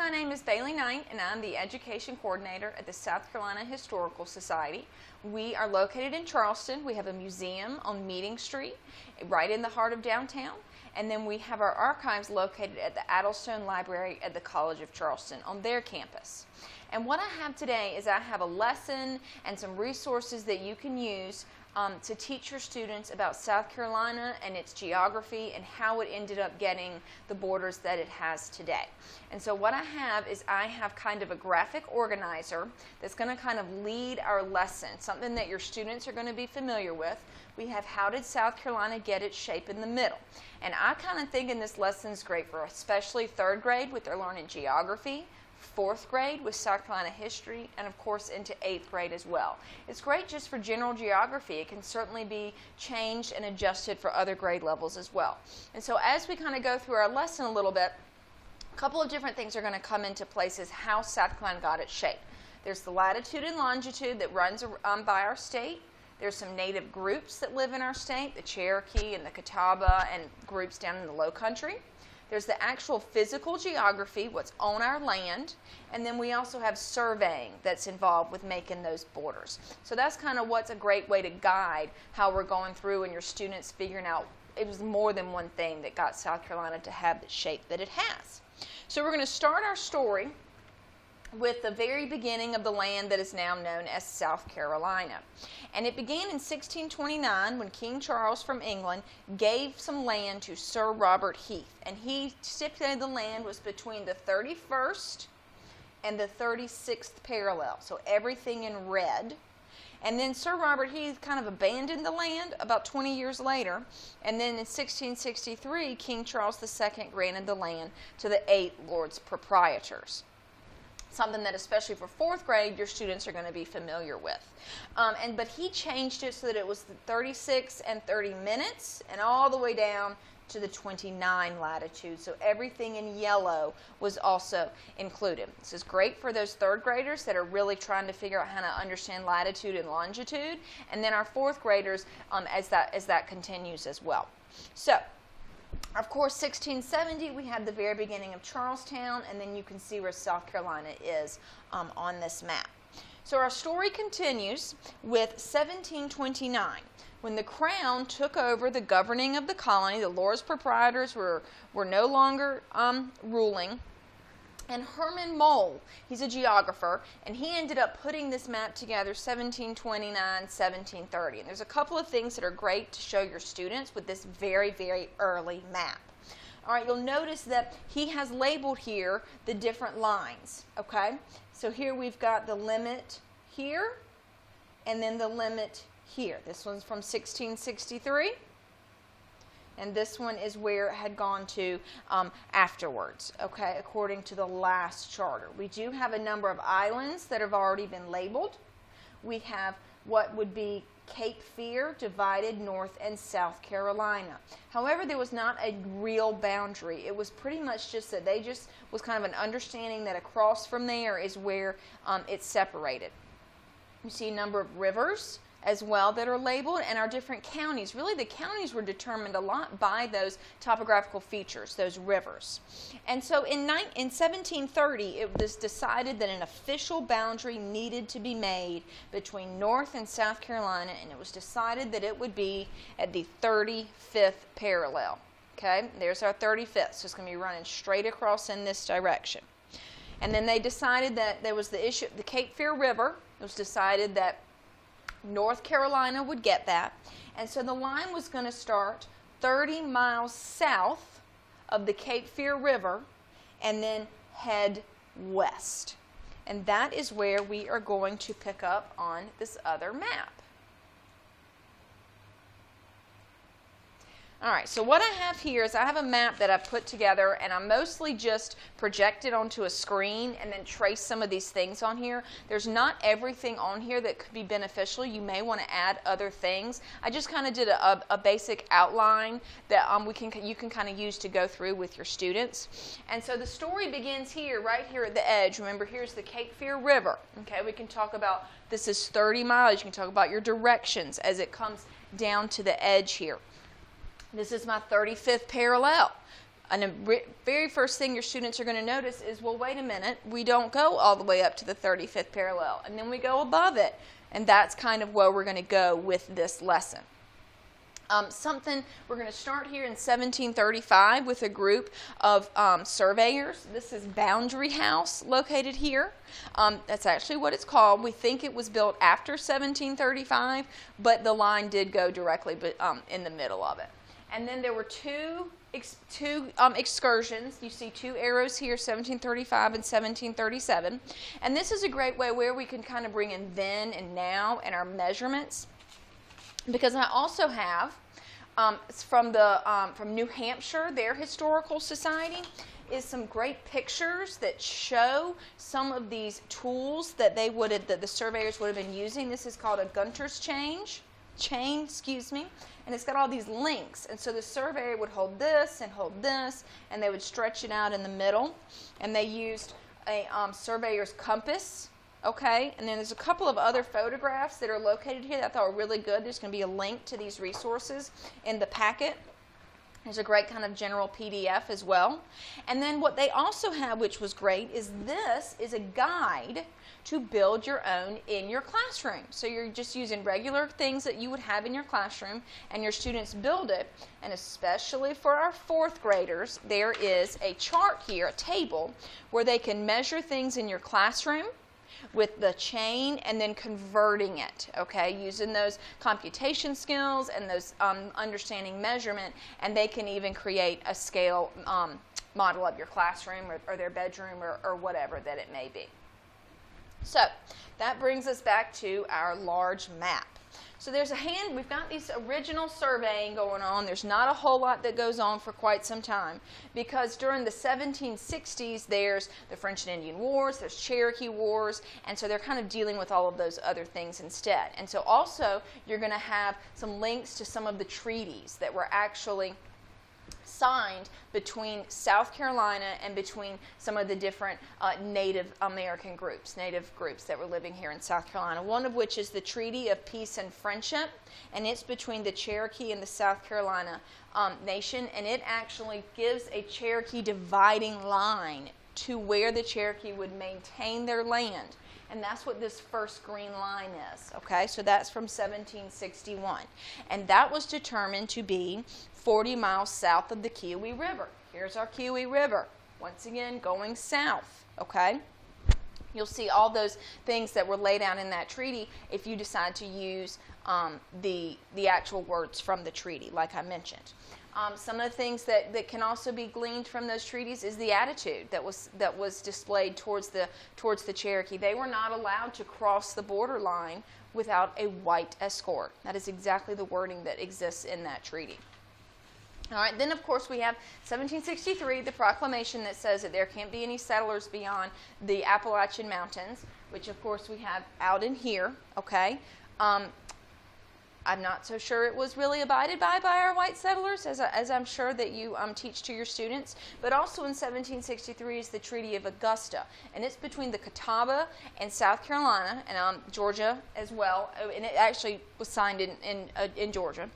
my name is Bailey Knight, and I'm the Education Coordinator at the South Carolina Historical Society. We are located in Charleston. We have a museum on Meeting Street, right in the heart of downtown. And then we have our archives located at the Addlestone Library at the College of Charleston on their campus. And what I have today is I have a lesson and some resources that you can use to teach your students about South Carolina and its geography and how it ended up getting the borders that it has today. And so what I have is I have kind of a graphic organizer that's going to kind of lead our lesson, something that your students are going to be familiar with. We have how did South Carolina get its shape in the middle. And I kind of think this lesson is great for especially third grade with their learning geography, fourth grade with South Carolina history, and of course into eighth grade as well. It's great just for general geography. It can certainly be changed and adjusted for other grade levels as well. And so as we kind of go through our lesson a little bit, a couple of different things are going to come into place as how South Carolina got its shape. There's the latitude and longitude that runs by our state. There's some native groups that live in our state, the Cherokee and the Catawba and groups down in the low country. There's the actual physical geography, what's on our land, and then we also have surveying that's involved with making those borders. So that's kind of what's a great way to guide how we're going through and your students figuring out it was more than one thing that got South Carolina to have the shape that it has. So we're going to start our story with the very beginning of the land that is now known as South Carolina. And it began in 1629 when King Charles from England gave some land to Sir Robert Heath. And he stipulated the land was between the 31st and the 36th parallel, so everything in red. And then Sir Robert Heath kind of abandoned the land about 20 years later. And then in 1663, King Charles II granted the land to the 8 Lords Proprietors. Something that especially for fourth grade your students are going to be familiar with. But he changed it so that it was the 36 and 30 minutes and all the way down to the 29 latitude. So everything in yellow was also included. This is great for those third graders that are really trying to figure out how to understand latitude and longitude, and then our fourth graders as that continues as well. So of course, 1670, we had the very beginning of Charlestown, and then you can see where South Carolina is on this map. So our story continues with 1729, when the Crown took over the governing of the colony. The Lords Proprietors were no longer ruling. And Herman Mole, he's a geographer, and he ended up putting this map together 1729, 1730. And there's a couple of things that are great to show your students with this very, very early map. All right, you'll notice that he has labeled here the different lines, okay? So here we've got the limit here, and then the limit here. This one's from 1663. And this one is where it had gone to afterwards, okay, according to the last charter. We do have a number of islands that have already been labeled. We have what would be Cape Fear divided North and South Carolina. However, there was not a real boundary. It was pretty much just that they just was kind of an understanding that across from there is where it's separated. You see a number of rivers as well that are labeled, and our different counties. Really, the counties were determined a lot by those topographical features, those rivers. And so in 1730, it was decided that an official boundary needed to be made between North and South Carolina, and it was decided that it would be at the 35th parallel. Okay, there's our 35th, so it's going to be running straight across in this direction. And then they decided that there was the issue, the Cape Fear River. It was decided that North Carolina would get that, and so the line was going to start 30 miles south of the Cape Fear River and then head west. And that is where we are going to pick up on this other map. All right, so what I have here is I have a map that I've put together, and I mostly just project it onto a screen and then trace some of these things on here. There's not everything on here that could be beneficial. You may want to add other things. I just kind of did a basic outline that you can kind of use to go through with your students. And so the story begins here, right here at the edge. Remember, here's the Cape Fear River. Okay, we can talk about this is 30 miles. You can talk about your directions as it comes down to the edge here. This is my 35th parallel. And the very first thing your students are going to notice is, well, wait a minute, we don't go all the way up to the 35th parallel, and then we go above it. And that's kind of where we're going to go with this lesson. We're going to start here in 1735 with a group of surveyors. This is Boundary House located here. That's actually what it's called. We think it was built after 1735, but the line did go directly in the middle of it. And then there were two excursions. You see two arrows here, 1735 and 1737. And this is a great way where we can kind of bring in then and now and our measurements. Because I also have, from New Hampshire, their historical society, is some great pictures that show some of these tools that the surveyors would have been using. This is called a Gunter's chain, and it's got all these links. And so the surveyor would hold this, and they would stretch it out in the middle. And they used a surveyor's compass. Okay, and then there's a couple of other photographs that are located here that I thought were really good. There's going to be a link to these resources in the packet. There's a great kind of general PDF as well. And then what they also have, which was great, is this is a guide to build your own in your classroom. So you're just using regular things that you would have in your classroom, and your students build it. And especially for our fourth graders, there is a chart here, a table, where they can measure things in your classroom with the chain and then converting it, okay, using those computation skills and those understanding measurement, and they can even create a scale model of your classroom or their bedroom or whatever that it may be. So that brings us back to our large map. So we've got these original surveying going on. There's not a whole lot that goes on for quite some time, because during the 1760s there's the French and Indian Wars, there's Cherokee Wars, and so they're kind of dealing with all of those other things instead. And so also you're going to have some links to some of the treaties that were actually signed between South Carolina and between some of the different Native American groups, native groups that were living here in South Carolina, one of which is the Treaty of Peace and Friendship, and it's between the Cherokee and the South Carolina nation, and it actually gives a Cherokee dividing line to where the Cherokee would maintain their land. And that's what this first green line is, okay? So that's from 1761. And that was determined to be 40 miles south of the Kiowee River. Here's our Kiowee River, once again going south, okay? You'll see all those things that were laid out in that treaty if you decide to use the actual words from the treaty, like I mentioned. Some of the things that can also be gleaned from those treaties is the attitude that was displayed towards the Cherokee. They were not allowed to cross the borderline without a white escort. That is exactly the wording that exists in that treaty. All right, then of course we have 1763, the proclamation that says that there can't be any settlers beyond the Appalachian Mountains, which of course we have out in here, okay? I'm not so sure it was really abided by our white settlers, as I'm sure that you teach to your students. But also in 1763 is the Treaty of Augusta, and it's between the Catawba and South Carolina, and Georgia as well, and it actually was signed in Georgia.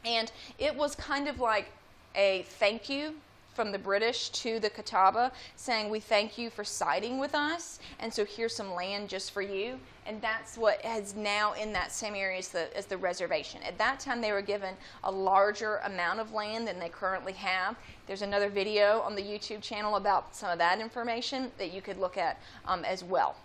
And it was kind of like a thank you from the British to the Catawba, saying we thank you for siding with us, and so here's some land just for you. And that's what is now in that same area as the reservation. At that time they were given a larger amount of land than they currently have. There's another video on the YouTube channel about some of that information that you could look at as well.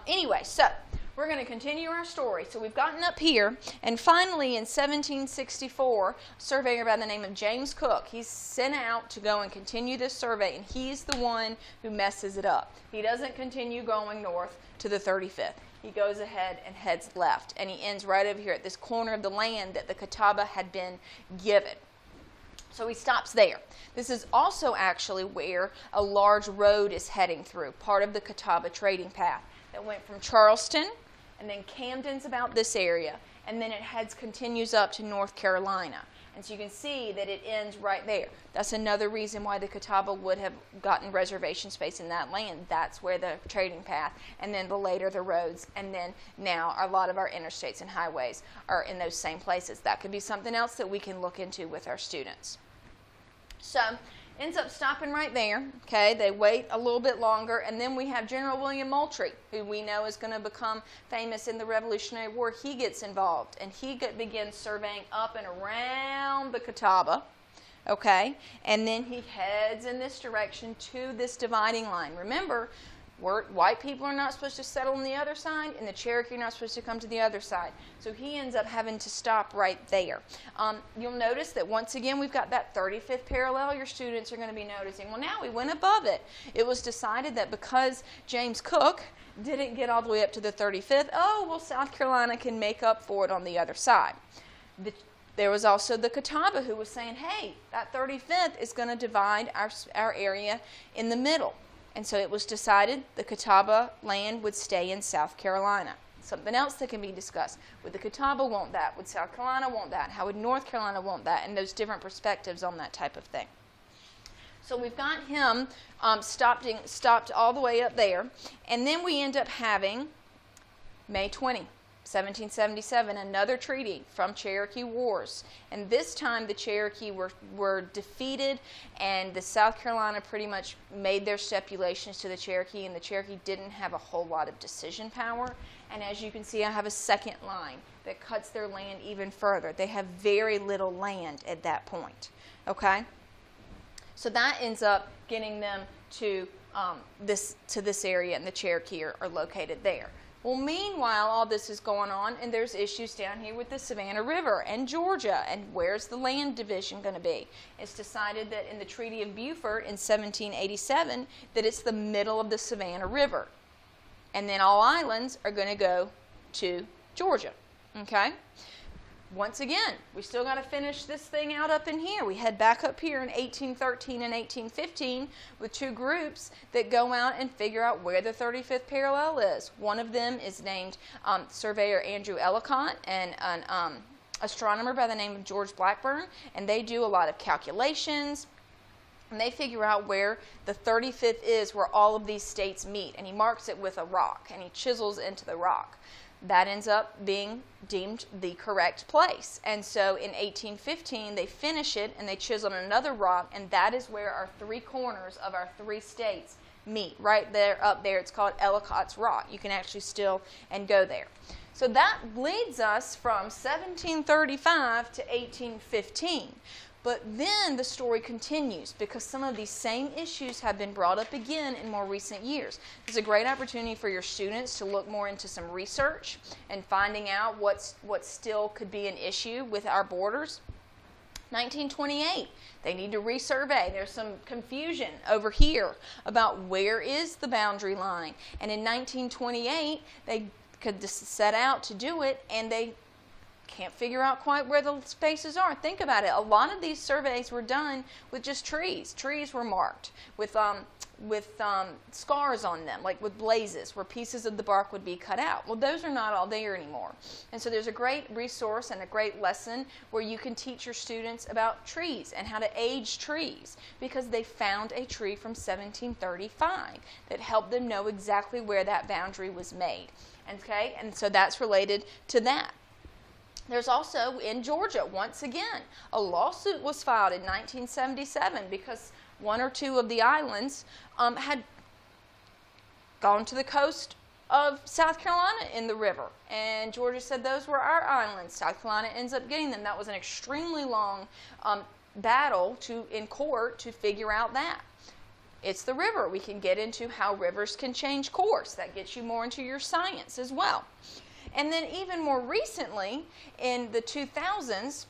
Anyway, so we're going to continue our story. So we've gotten up here, and finally in 1764, a surveyor by the name of James Cook, he's sent out to go and continue this survey, and he's the one who messes it up. He doesn't continue going north to the 35th. He goes ahead and heads left, and he ends right over here at this corner of the land that the Catawba had been given. So he stops there. This is also actually where a large road is heading through, part of the Catawba trading path that went from Charleston, and then Camden's about this area, and then it continues up to North Carolina. And so you can see that it ends right there. That's another reason why the Catawba would have gotten reservation space in that land. That's where the trading path, and then later the roads, and then now a lot of our interstates and highways are in those same places. That could be something else that we can look into with our students. So ends up stopping right there. Okay, they wait a little bit longer, and then we have General William Moultrie, who we know is going to become famous in the Revolutionary War. He gets involved, and he begins surveying up and around the Catawba. Okay, and then he heads in this direction to this dividing line. Remember, white people are not supposed to settle on the other side, and the Cherokee are not supposed to come to the other side. So he ends up having to stop right there. You'll notice that once again we've got that 35th parallel. Your students are going to be noticing. Well, now we went above it. It was decided that because James Cook didn't get all the way up to the 35th, oh, well, South Carolina can make up for it on the other side. There was also the Catawba who was saying, hey, that 35th is going to divide our area in the middle. And so it was decided the Catawba land would stay in South Carolina. Something else that can be discussed. Would the Catawba want that? Would South Carolina want that? How would North Carolina want that? And those different perspectives on that type of thing. So we've got him stopped all the way up there. And then we end up having May 20. 1777, another treaty from Cherokee Wars. And this time the Cherokee were defeated, and the South Carolina pretty much made their stipulations to the Cherokee, and the Cherokee didn't have a whole lot of decision power. And as you can see, I have a second line that cuts their land even further. They have very little land at that point. Okay? So that ends up getting them to this area, and the Cherokee are located there. Well, meanwhile, all this is going on, and there's issues down here with the Savannah River and Georgia, and where's the land division going to be? It's decided that in the Treaty of Beaufort in 1787 that it's the middle of the Savannah River, and then all islands are going to go to Georgia. Okay? Once again, we still got to finish this thing out up in here. We head back up here in 1813 and 1815 with two groups that go out and figure out where the 35th parallel is. One of them is named Surveyor Andrew Ellicott and an astronomer by the name of George Blackburn, and they do a lot of calculations, and they figure out where the 35th is, where all of these states meet, and he marks it with a rock, and he chisels into the rock. That ends up being deemed the correct place. And so in 1815, they finish it and they chisel on another rock, and that is where our three corners of our three states meet. Right there, up there, it's called Elliotts Rock. You can actually still and go there. So that leads us from 1735 to 1815. But then the story continues because some of these same issues have been brought up again in more recent years. It's a great opportunity for your students to look more into some research and finding out what still could be an issue with our borders. 1928, they need to resurvey. There's some confusion over here about where is the boundary line. And in 1928, they could set out to do it, and they can't figure out quite where the spaces are. Think about it. A lot of these surveys were done with just trees. Trees were marked with scars on them, like with blazes, where pieces of the bark would be cut out. Well, those are not all there anymore. And so there's a great resource and a great lesson where you can teach your students about trees and how to age trees, because they found a tree from 1735 that helped them know exactly where that boundary was made. Okay? And so that's related to that. There's also, in Georgia, once again, a lawsuit was filed in 1977 because one or two of the islands had gone to the coast of South Carolina in the river. And Georgia said those were our islands. South Carolina ends up getting them. That was an extremely long battle in court to figure out that. It's the river. We can get into how rivers can change course. That gets you more into your science as well. And then even more recently, in the 2000s,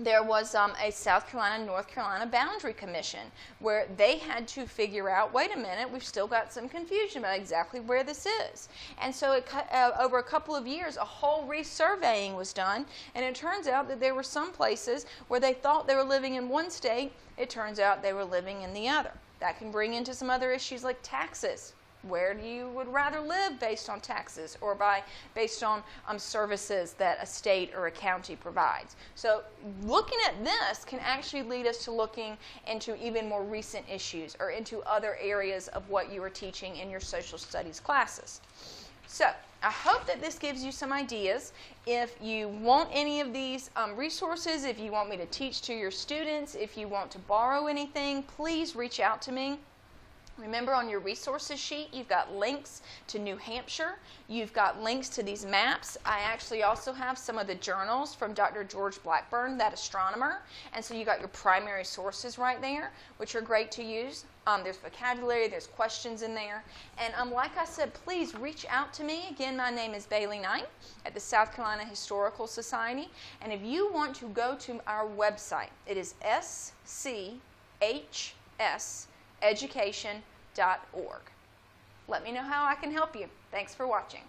there was a South Carolina-North Carolina boundary commission where they had to figure out, wait a minute, we've still got some confusion about exactly where this is. And so over a couple of years, a whole resurveying was done, and it turns out that there were some places where they thought they were living in one state, it turns out they were living in the other. That can bring into some other issues like taxes. Where you would rather live based on taxes or based on services that a state or a county provides. So looking at this can actually lead us to looking into even more recent issues or into other areas of what you are teaching in your social studies classes. So I hope that this gives you some ideas. If you want any of these resources, if you want me to teach to your students, if you want to borrow anything, please reach out to me. Remember, on your resources sheet, you've got links to New Hampshire. You've got links to these maps. I actually also have some of the journals from Dr. George Blackburn, that astronomer. And so you got your primary sources right there, which are great to use. There's vocabulary, there's questions in there. And like I said, please reach out to me. Again, my name is Bailey Knight at the South Carolina Historical Society. And if you want to go to our website, it is SCHS education.org. Let me know how I can help you. Thanks for watching.